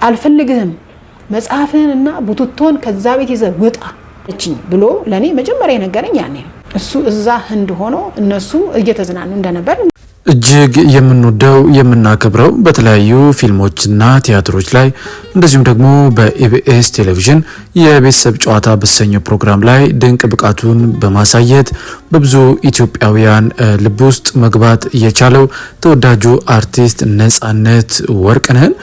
አልፈልግህም መጽሐፍህንና ቡትቶን ከዛ ቤት ይዘህ ውጣ እቺኝ ብሎ ለኔ መጀመሪያ ነገረኝ። ያኔ እሱ እዛ ህንድ ሆኖ እነሱ እየተዝናኑ እንደነበር እጅግ የምንወደው የምናከብረው በተለያዩ ፊልሞችና ቲያትሮች ላይ እንደዚሁም ደግሞ በኢቢኤስ ቴሌቪዥን የቤተሰብ ጨዋታ በተሰኘው ፕሮግራም ላይ ድንቅ ብቃቱን በማሳየት በብዙ ኢትዮጵያውያን ልብ ውስጥ መግባት የቻለው ተወዳጁ አርቲስት ነጻነት ወርቅነህን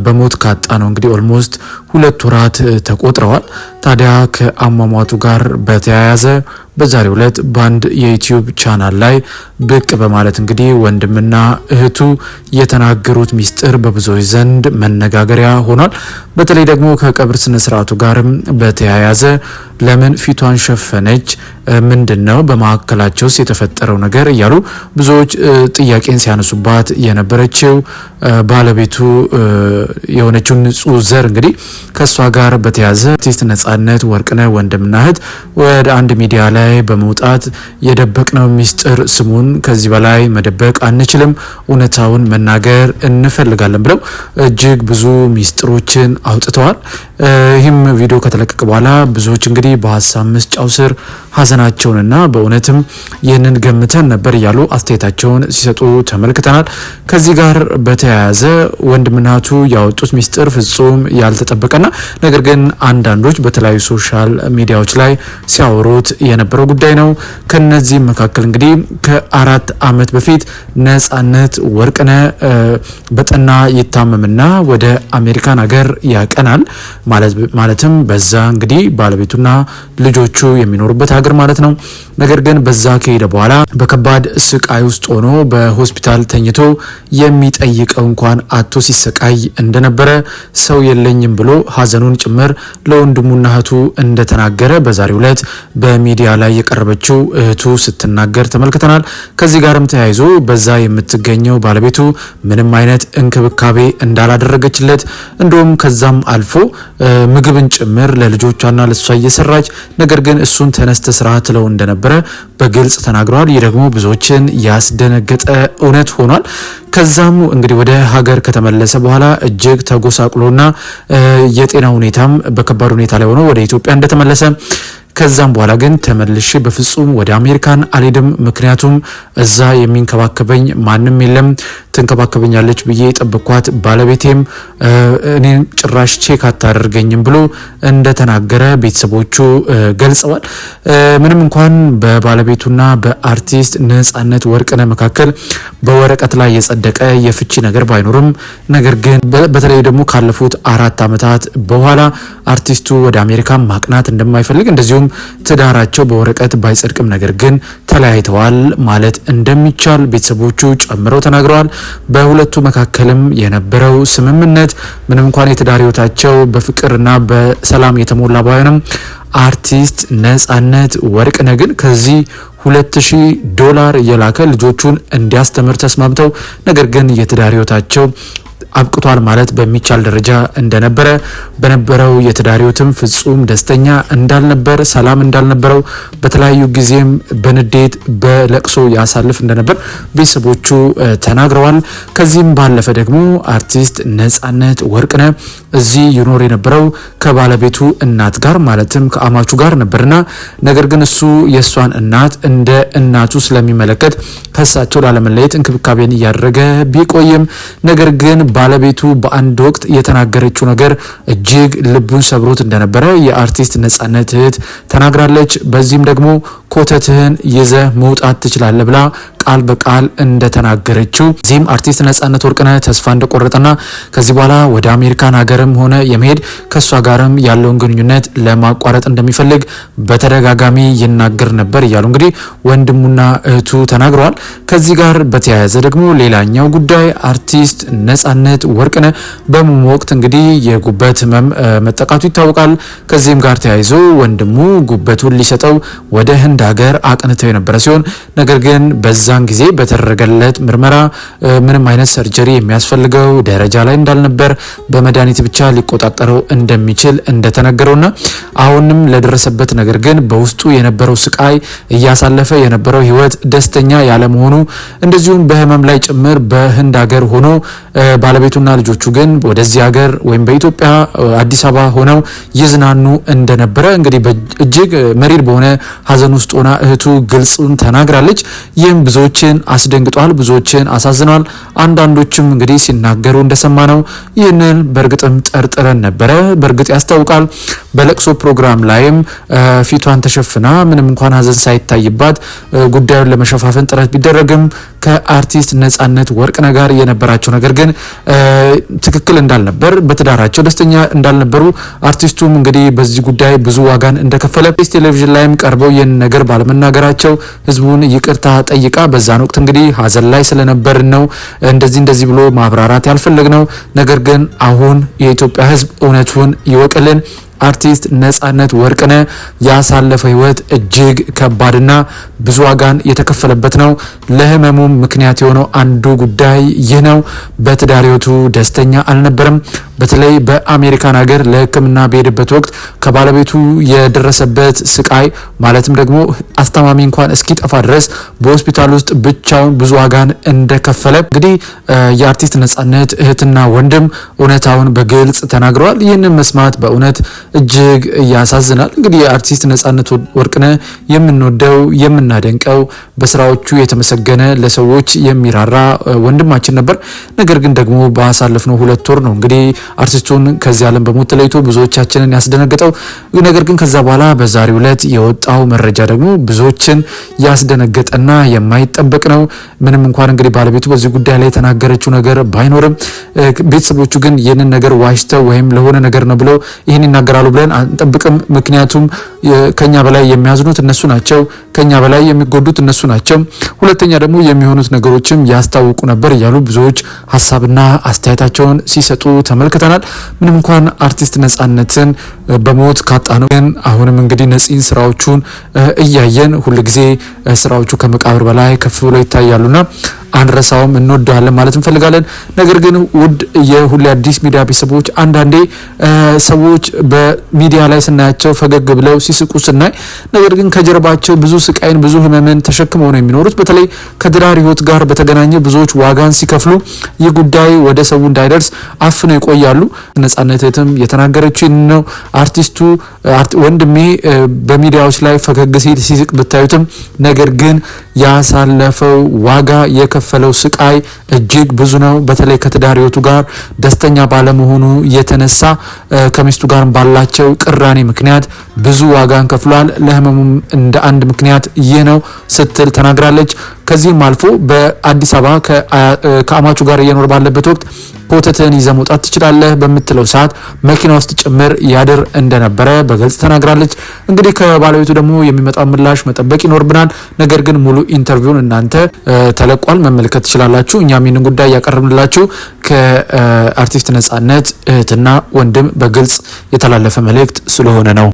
በሞት ካጣ ነው እንግዲህ ኦልሞስት 2 ወራት ተቆጥረዋል። ታዲያ ከአሟሟቱ ጋር በተያያዘ በዛሬው ዕለት ባንድ የዩቲዩብ ቻናል ላይ ብቅ በማለት እንግዲህ ወንድምና እህቱ የተናገሩት ሚስጥር በብዙዎች ዘንድ መነጋገሪያ ሆኗል። በተለይ ደግሞ ከቀብር ስነ ስርዓቱ ጋርም በተያያዘ ለምን ፊቷን ሸፈነች፣ ምንድነው በማከላቸውስ የተፈጠረው ነገር እያሉ ብዙዎች ጥያቄን ሲያነሱባት የነበረችው ባለቤቱ የሆነችው ንጹህ ዘር እንግዲህ ከሷ ጋር በተያያዘ አርቲስት ነጻነት ወርቅነህ ወንድምና እህት ወደ አንድ ሚዲያ ላይ በመውጣት የደበቅነው ሚስጥር ስሙን ከዚህ በላይ መደበቅ አንችልም፣ እውነታውን መናገር እንፈልጋለን ብለው እጅግ ብዙ ሚስጥሮችን አውጥተዋል። ይህም ቪዲዮ ከተለቀቀ በኋላ ብዙዎች እንግዲህ በሀሳብ መስጫው ስር ሀዘናቸውንና በእውነትም ይህንን ገምተን ነበር እያሉ አስተያየታቸውን ሲሰጡ ተመልክተናል። ከዚህ ጋር በተያያዘ ወንድምናቱ ያወጡት ሚስጥር ፍጹም ያልተጠበቀና ነገር ግን አንዳንዶች በተለያዩ ሶሻል ሚዲያዎች ላይ ሲያወሩት የነበረው ጉዳይ ነው። ከነዚህ መካከል እንግዲህ ከ4 ዓመት በፊት ነጻነት ወርቅነህ በጠና ይታመምና ወደ አሜሪካን ሀገር ያቀናል። ማለትም በዛ እንግዲህ ባለቤቱና ልጆቹ የሚኖሩበት ሀገር ማለት ነው። ነገር ግን በዛ ከሄደ በኋላ በከባድ ስቃይ ውስጥ ሆኖ በሆስፒታል ተኝቶ የሚጠይቀው እንኳን አቶ ሲሰቃይ እንደነበረ ሰው የለኝም ብሎ ሀዘኑን ጭምር ለወንድሙና እህቱ እንደተናገረ በዛሬው ዕለት በሚዲያ ላይ የቀረበችው እህቱ ስትናገር ተመልክተናል። ከዚህ ጋርም ተያይዞ በዛ የምትገኘው ባለቤቱ ምንም አይነት እንክብካቤ እንዳላደረገችለት እንደውም ከዛም አልፎ ምግብን ጭምር ለልጆቿና ለሷ እየሰራች ነገር ግን እሱን ተነስተ ስራ ትለው እንደነበረ በግልጽ ተናግረዋል። ይህ ደግሞ ብዙዎችን ያስደነገጠ እውነት ሆኗል። ከዛም እንግዲህ ወደ ሀገር ከተመለሰ በኋላ እጅግ ተጎሳቅሎና የጤና ሁኔታም በከባድ ሁኔታ ላይ ሆኖ ወደ ኢትዮጵያ እንደተመለሰ ከዛም በኋላ ግን ተመልሼ በፍጹም ወደ አሜሪካን አልሄድም፣ ምክንያቱም እዛ የሚንከባከበኝ ማንም የለም፣ ትንከባከበኛለች ብዬ ጠብኳት ባለቤቴም እኔን ጭራሽ ቼክ አታደርገኝም ብሎ እንደተናገረ ቤተሰቦቹ ገልጸዋል። ምንም እንኳን በባለቤቱና በአርቲስት ነጻነት ወርቅነህ መካከል በወረቀት ላይ የጸደቀ የፍቺ ነገር ባይኖርም ነገር ግን በተለይ ደግሞ ካለፉት 4 ዓመታት በኋላ አርቲስቱ ወደ አሜሪካ ማቅናት እንደማይፈልግ እንደዚሁም ትዳራቸው በወረቀት ባይጸድቅም ነገር ግን ተለያይተዋል ማለት እንደሚቻል ቤተሰቦቹ ጨምረው ተናግረዋል። በሁለቱ መካከልም የነበረው ስምምነት ምንም እንኳን የትዳር ህይወታቸው በፍቅርና በሰላም የተሞላ ባይሆንም አርቲስት ነጻነት ወርቅነህ ግን ከዚህ $2000 የላከ ልጆቹን እንዲያስተምር ተስማምተው ነገር ግን የትዳር ህይወታቸው አብቅቷል ማለት በሚቻል ደረጃ እንደነበረ በነበረው የትዳር ህይወትም ፍጹም ደስተኛ እንዳልነበር ሰላም እንዳልነበረው በተለያዩ ጊዜም በንዴት በለቅሶ ያሳልፍ እንደነበር ቤተሰቦቹ ተናግረዋል። ከዚህም ባለፈ ደግሞ አርቲስት ነጻነት ወርቅነህ እዚህ ይኖር የነበረው ከባለቤቱ እናት ጋር ማለትም ከአማቹ ጋር ነበርና ነገር ግን እሱ የሷን እናት እንደ እናቱ ስለሚመለከት ከሳቸው ላለመለየት እንክብካቤን እያደረገ ቢቆይም ነገር ግን ባለቤቱ በአንድ ወቅት የተናገረችው ነገር እጅግ ልቡን ሰብሮት እንደነበረ የአርቲስት ነጻነት እህት ተናግራለች። በዚህም ደግሞ ኮተትህን ይዘህ መውጣት ትችላለህ ብላ ቃል በቃል እንደተናገረችው ዚህም አርቲስት ነጻነት ወርቅነህ ተስፋ እንደቆረጠና ከዚህ በኋላ ወደ አሜሪካን ሀገርም ሆነ የመሄድ ከሷ ጋርም ያለውን ግንኙነት ለማቋረጥ እንደሚፈልግ በተደጋጋሚ ይናገር ነበር እያሉ እንግዲህ ወንድሙና እህቱ ተናግረዋል። ከዚህ ጋር በተያያዘ ደግሞ ሌላኛው ጉዳይ አርቲስት ነጻነት ወርቅነህ በህመሙ ወቅት እንግዲህ የጉበት ህመም መጠቃቱ ይታወቃል። ከዚህም ጋር ተያይዞ ወንድሙ ጉበቱን ሊሰጠው ወደ ህንድ ሀገር አቅንተው የነበረ ሲሆን ነገር ግን በዛ በዛን ጊዜ በተደረገለት ምርመራ ምንም አይነት ሰርጀሪ የሚያስፈልገው ደረጃ ላይ እንዳልነበር በመድኃኒት ብቻ ሊቆጣጠረው እንደሚችል እንደተነገረውና አሁንም ለደረሰበት ነገር ግን በውስጡ የነበረው ስቃይ እያሳለፈ የነበረው ህይወት ደስተኛ ያለመሆኑ እንደዚሁም በህመም ላይ ጭምር በህንድ ሀገር ሆኖ ባለቤቱና ልጆቹ ግን ወደዚህ ሀገር ወይም በኢትዮጵያ አዲስ አበባ ሆነው ይዝናኑ እንደነበረ እንግዲህ እጅግ መሪር በሆነ ሀዘን ውስጥ ሆና እህቱ ግልጹን ተናግራለች። ይህም ብዙዎችን አስደንግጧል፣ ብዙዎችን አሳዝኗል። አንዳንዶችም እንግዲህ ሲናገሩ እንደሰማነው ይህንን በእርግጥም ጠርጥረን ነበረ፣ በእርግጥ ያስታውቃል። በለቅሶ ፕሮግራም ላይም ፊቷን ተሸፍና ምንም እንኳን ሀዘን ሳይታይባት ጉዳዩን ለመሸፋፈን ጥረት ቢደረግም ከአርቲስት ነጻነት ወርቅነህ ጋር የነበራቸው ነገር ግን ትክክል እንዳልነበር፣ በትዳራቸው ደስተኛ እንዳልነበሩ አርቲስቱም እንግዲህ በዚህ ጉዳይ ብዙ ዋጋን እንደከፈለ ቴሌቪዥን ላይም ቀርበው ይህን ነገር ባለመናገራቸው ህዝቡን ይቅርታ ጠይቃ በዛን ወቅት እንግዲህ ሀዘን ላይ ስለነበር ነው እንደዚህ ብሎ ማብራራት ያልፈለግነው። ነገር ግን አሁን የኢትዮጵያ ህዝብ እውነቱን ይወቅልን። አርቲስት ነጻነት ወርቅነህ ያሳለፈው ህይወት እጅግ ከባድና ብዙ ዋጋን የተከፈለበት ነው። ለህመሙ ምክንያት የሆነው አንዱ ጉዳይ ይህ ነው። በትዳር ህይወቱ ደስተኛ አልነበረም። በተለይ በአሜሪካን ሀገር ለሕክምና በሄደበት ወቅት ከባለቤቱ የደረሰበት ስቃይ ማለትም ደግሞ አስተማሚ እንኳን እስኪጠፋ ድረስ በሆስፒታል ውስጥ ብቻውን ብዙ ዋጋን እንደከፈለ እንግዲህ የአርቲስት ነጻነት እህትና ወንድም እውነታውን በግልጽ ተናግረዋል። ይህንን መስማት በእውነት እጅግ ያሳዝናል። እንግዲህ የአርቲስት ነጻነት ወርቅነህ የምንወደው የምናደንቀው በስራዎቹ የተመሰገነ ለሰዎች የሚራራ ወንድማችን ነበር። ነገር ግን ደግሞ ባሳለፍነው 2 ወር ነው እንግዲህ አርቲስቱን ከዚህ ዓለም በሞት ተለይቶ ብዙዎቻችንን ያስደነገጠው። ነገር ግን ከዛ በኋላ በዛሬው ዕለት የወጣው መረጃ ደግሞ ብዙዎችን ያስደነገጠና የማይጠበቅ ነው። ምንም እንኳን እንግዲህ ባለቤቱ በዚህ ጉዳይ ላይ የተናገረችው ነገር ባይኖርም ቤተሰቦቹ ግን ይህንን ነገር ዋሽተው ወይም ለሆነ ነገር ነው ብለው ይህን ይናገራሉ ብለን አንጠብቅም። ምክንያቱም ከኛ በላይ የሚያዝኑት እነሱ ናቸው፣ ከኛ በላይ የሚጎዱት እነሱ ናቸው። ሁለተኛ ደግሞ የሚሆኑት ነገሮችም ያስታውቁ ነበር እያሉ ብዙዎች ሀሳብና አስተያየታቸውን ሲሰጡ ተመልክተናል። ምንም እንኳን አርቲስት ነጻነትን በሞት ካጣነው ግን አሁንም እንግዲህ ነፂን ስራዎቹን እያየን ሁልጊዜ ስራዎቹ ከመቃብር በላይ ከፍ ብለው ይታያሉና አንረሳውም፣ እንወደዋለን ማለት እንፈልጋለን። ነገር ግን ውድ የሁሌ አዲስ ሚዲያ ቤተሰቦች አንዳንዴ ሰዎች በሚዲያ ላይ ስናያቸው ፈገግ ብለው ሲስቁ ስናይ፣ ነገር ግን ከጀርባቸው ብዙ ስቃይን ብዙ ህመምን ተሸክመው ነው የሚኖሩት። በተለይ ከትዳር ህይወት ጋር በተገናኘ ብዙዎች ዋጋን ሲከፍሉ ይህ ጉዳይ ወደ ሰው እንዳይደርስ አፍነው ይቆያሉ። ነጻነትም የተናገረችው ነው። አርቲስቱ ወንድሜ በሚዲያዎች ላይ ፈገግ ሲል ሲስቅ ብታዩትም ነገር ግን ያሳለፈው ዋጋ የከፈለው ስቃይ እጅግ ብዙ ነው። በተለይ ከትዳር ህይወቱ ጋር ደስተኛ ባለመሆኑ የተነሳ ከሚስቱ ጋር ባላቸው ቅራኔ ምክንያት ብዙ ዋጋን ከፍሏል። ለህመሙም እንደ አንድ ምክንያት ይህ ነው ስትል ተናግራለች። ከዚህም አልፎ በአዲስ አበባ ከአማቹ ጋር እየኖር ባለበት ወቅት ኮተትን ይዘህ መውጣት ትችላለህ በምትለው ሰዓት መኪና ውስጥ ጭምር ያድር እንደነበረ በግልጽ ተናግራለች። እንግዲህ ከባለቤቱ ደግሞ የሚመጣው ምላሽ መጠበቅ ይኖርብናል። ነገር ግን ሙሉ ኢንተርቪውን እናንተ ተለቋል፣ መመልከት ትችላላችሁ። እኛም ይህንን ጉዳይ ያቀርብንላችሁ ከአርቲስት ነጻነት እህትና ወንድም በግልጽ የተላለፈ መልእክት ስለሆነ ነው።